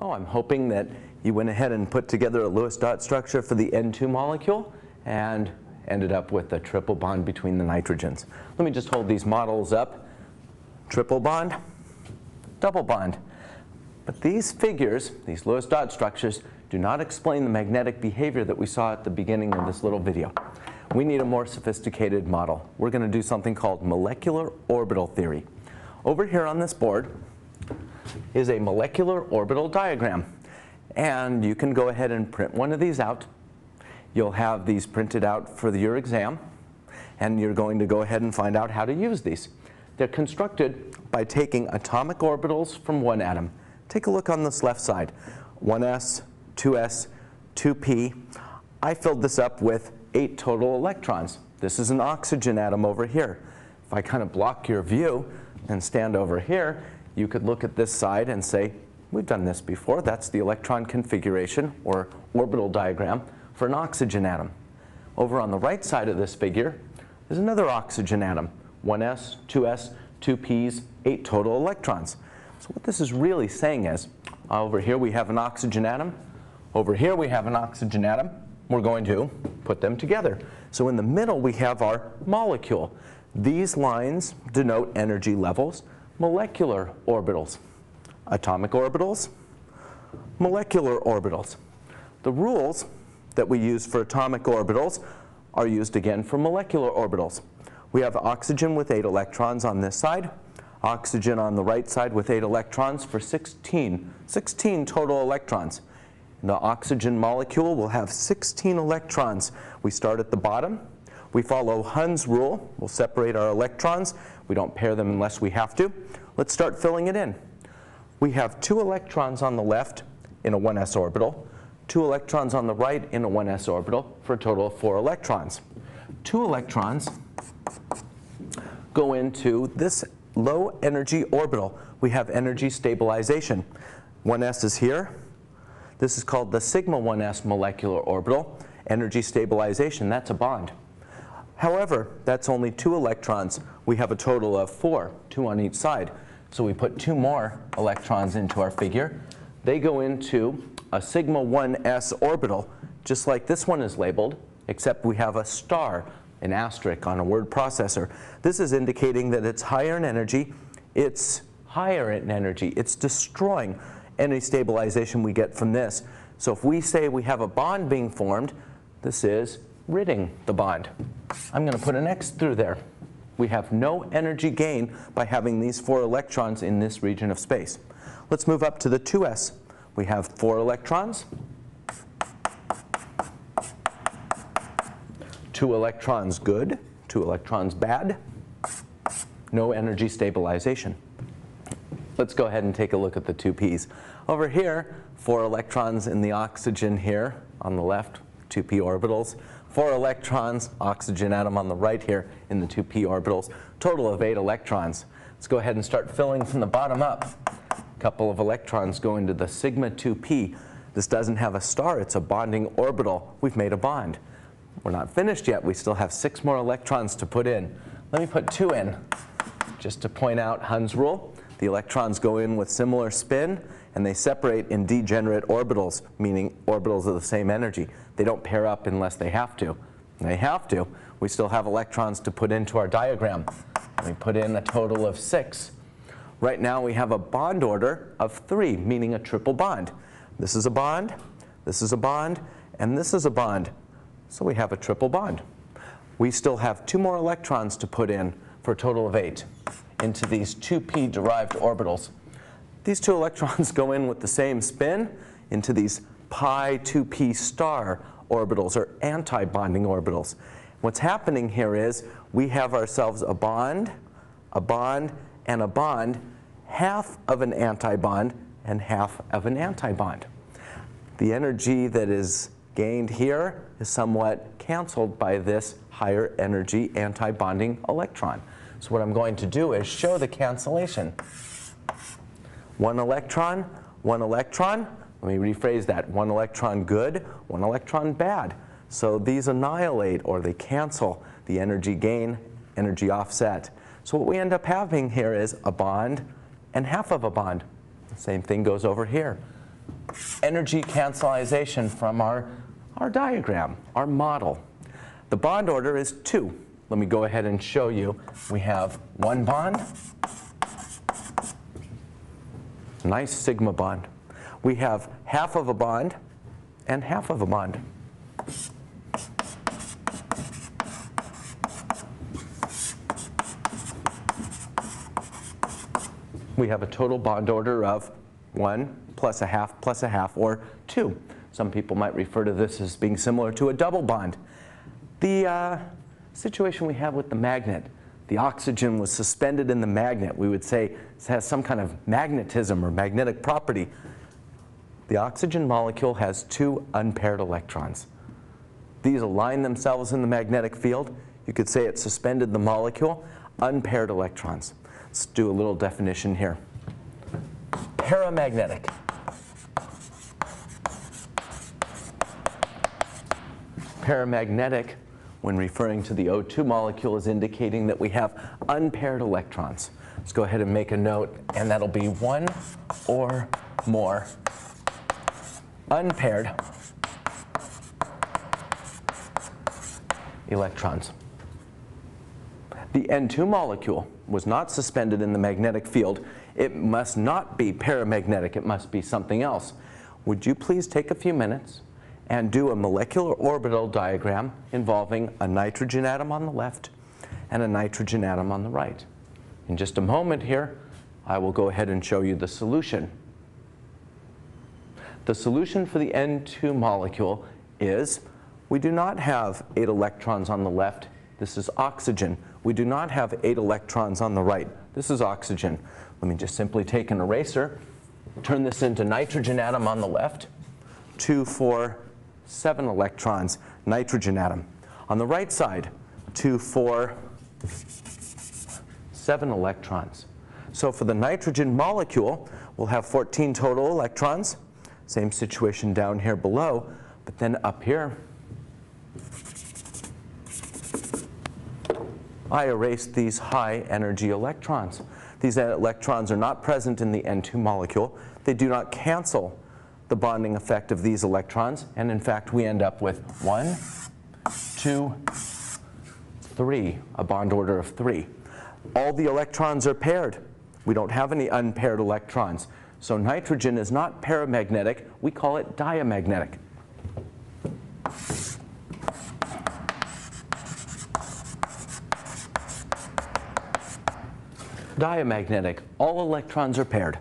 Oh, I'm hoping that you went ahead and put together a Lewis dot structure for the N2 molecule and ended up with a triple bond between the nitrogens. Let me just hold these models up. Triple bond, double bond. But these figures, these Lewis dot structures, do not explain the magnetic behavior that we saw at the beginning of this little video. We need a more sophisticated model. We're going to do something called molecular orbital theory. Over here on this board is a molecular orbital diagram. And you can go ahead and print one of these out. You'll have these printed out for your exam. And you're going to go ahead and find out how to use these. They're constructed by taking atomic orbitals from one atom. Take a look on this left side. 1s, 2s, 2p. I filled this up with 8 total electrons. This is an oxygen atom over here. If I kind of block your view and stand over here, you could look at this side and say, we've done this before. That's the electron configuration or orbital diagram for an oxygen atom. Over on the right side of this figure is another oxygen atom. 1s, 2s, 2p's, 8 total electrons. So what this is really saying is, over here we have an oxygen atom. Over here we have an oxygen atom. We're going to put them together. So in the middle we have our molecule. These lines denote energy levels. Molecular orbitals, atomic orbitals, molecular orbitals. The rules that we use for atomic orbitals are used again for molecular orbitals. We have oxygen with 8 electrons on this side, oxygen on the right side with 8 electrons for 16 total electrons. The oxygen molecule will have 16 electrons. We start at the bottom. We follow Hund's rule. We'll separate our electrons. We don't pair them unless we have to. Let's start filling it in. We have 2 electrons on the left in a 1s orbital, 2 electrons on the right in a 1s orbital for a total of 4 electrons. 2 electrons go into this low energy orbital. We have energy stabilization. 1s is here. This is called the sigma 1s molecular orbital. Energy stabilization, that's a bond. However, that's only 2 electrons. We have a total of 4, 2 on each side. So we put 2 more electrons into our figure. They go into a sigma 1s orbital, just like this one is labeled, except we have a star, an asterisk on a word processor. This is indicating that it's higher in energy. It's higher in energy. It's destroying any stabilization we get from this. So if we say we have a bond being formed, this is ridding the bond. I'm going to put an X through there. We have no energy gain by having these 4 electrons in this region of space. Let's move up to the 2s. We have 4 electrons, 2 electrons good, 2 electrons bad, no energy stabilization. Let's go ahead and take a look at the 2p's. Over here, 4 electrons in the oxygen here on the left, 2p orbitals. 4 electrons, oxygen atom on the right here in the 2p orbitals. Total of 8 electrons. Let's go ahead and start filling from the bottom up. A couple of electrons go into the sigma 2p. This doesn't have a star, it's a bonding orbital. We've made a bond. We're not finished yet. We still have 6 more electrons to put in. Let me put 2 in, just to point out Hund's rule. The electrons go in with similar spin, and they separate in degenerate orbitals, meaning orbitals of the same energy. They don't pair up unless they have to. They have to. We still have electrons to put into our diagram. We put in a total of 6. Right now we have a bond order of 3, meaning a triple bond. This is a bond, this is a bond, and this is a bond. So we have a triple bond. We still have 2 more electrons to put in for a total of 8 into these 2p derived orbitals. These 2 electrons go in with the same spin into these pi 2p star orbitals, or anti-bonding orbitals. What's happening here is we have ourselves a bond, and a bond, half of an antibond and half of an antibond. The energy that is gained here is somewhat canceled by this higher energy anti-bonding electron. So what I'm going to do is show the cancellation. 1 electron, 1 electron. Let me rephrase that. 1 electron good, 1 electron bad. So these annihilate, or they cancel the energy gain, energy offset. So what we end up having here is a bond and half of a bond. The same thing goes over here. energy cancellation from our diagram, our model. The bond order is 2. Let me go ahead and show you. We have one bond, nice sigma bond. We have half of a bond and half of a bond. We have a total bond order of 1 plus a half, or 2. Some people might refer to this as being similar to a double bond. The situation we have with the magnet, the oxygen was suspended in the magnet. We would say it has some kind of magnetism or magnetic property. The oxygen molecule has 2 unpaired electrons. These align themselves in the magnetic field. You could say it suspended the molecule, unpaired electrons. Let's do a little definition here. Paramagnetic. Paramagnetic, when referring to the O2 molecule, is indicating that we have unpaired electrons. Let's go ahead and make a note, and that'll be 1 or more unpaired electrons. The N2 molecule was not suspended in the magnetic field. It must not be paramagnetic. It must be something else. Would you please take a few minutes and do a molecular orbital diagram involving a nitrogen atom on the left and a nitrogen atom on the right? In just a moment here, I will go ahead and show you the solution. The solution for the N2 molecule is we do not have 8 electrons on the left. This is oxygen. We do not have 8 electrons on the right. This is oxygen. Let me just simply take an eraser, turn this into nitrogen atom on the left, 2, 4, 7 electrons, nitrogen atom. On the right side, 2, 4, 7 electrons. So for the nitrogen molecule, we'll have 14 total electrons. Same situation down here below, but then up here, I erased these high energy electrons. These electrons are not present in the N2 molecule. They do not cancel the bonding effect of these electrons, and in fact we end up with 1, 2, 3, a bond order of 3. All the electrons are paired. We don't have any unpaired electrons. So nitrogen is not paramagnetic. We call it diamagnetic. Diamagnetic, all electrons are paired.